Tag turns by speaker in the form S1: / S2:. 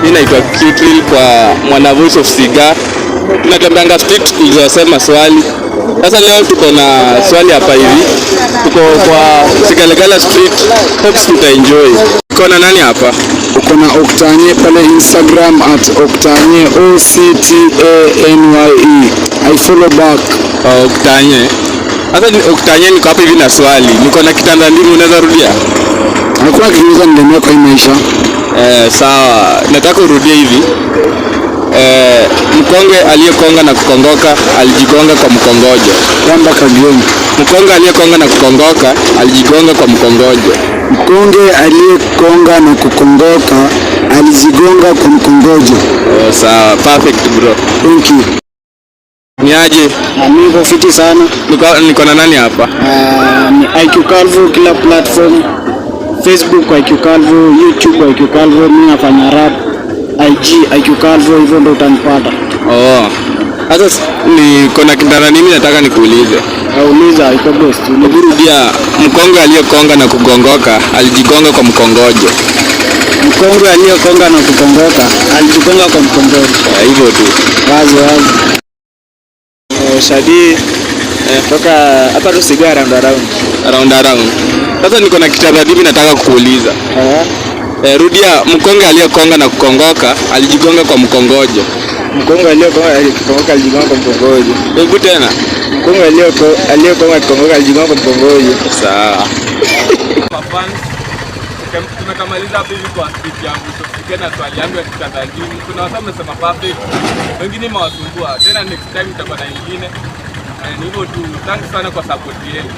S1: Mimi naitwa Kitril kwa Mwana Voice of Cigar. Tunatembeanga street tulizosema swali. Sasa leo tuko na swali hapa hivi. Tuko kwa Sigalagala Street. Hopes tutaenjoy. Tuko na nani hapa?
S2: Uko na Oktanye pale Instagram @Oktanye OCTANYE. I follow back.
S1: Oktanye. Sasa Oktanye niko hapa hivi na swali. Niko na kitanda ndimu, unaweza rudia?
S2: Hakuna kitu nilemea kwa hii maisha.
S1: Sawa. Nataka urudie hivi. Mkonge aliyekonga na kukongoka alijigonga kwa mkongojo.
S2: Kamba kageni.
S1: Mkonge aliyekonga na kukongoka alijigonga kwa mkongojo.
S2: Mkonge aliyekonga na kukongoka alijigonga kwa mkongojo.
S1: Sawa, perfect bro.
S2: Thank you.
S1: Niaje?
S2: Mimi fiti sana.
S1: Niko na nani hapa?
S2: Ni IQ Calvo kila platform. Facebook IQ Calvo, YouTube IQ Calvo, mimi nafanya rap. IG IQ Calvo, hivyo ndo utanipata.
S1: Sasa niko na kitanda mimi nataka nikuulize.
S2: Uliza iko best.
S1: Unarudia mkonge aliyekonga na kugongoka alijigonga kwa mkongojo.
S2: Mkonge aliyekonga na kukongoka alijigonga kwa mkongojo.
S1: Hivyo tu.
S2: Wazi.
S1: Shadi
S3: toka hapa tu Cigar
S1: around. Sasa niko na kitanda mimi nataka kukuuliza. Rudia mkonge aliyekonga na kukongoka alijigonga kwa mkongojo.
S3: Mkonge aliyekonga alijigonga kwa mkongojo.
S1: Hebu tena.
S3: Mkonge aliyekonga kukongoka alijigonga kwa mkongojo.
S1: Sawa.
S4: Tumekamaliza hapo hivi kwa speech yangu. Tufikie na swali yangu ya kitanda ndimu. Kuna watu wamesema perfect. Wengine mawasumbua. Tena next time itakuwa na nyingine. Ni hivyo tu. Thanks sana kwa support yenu.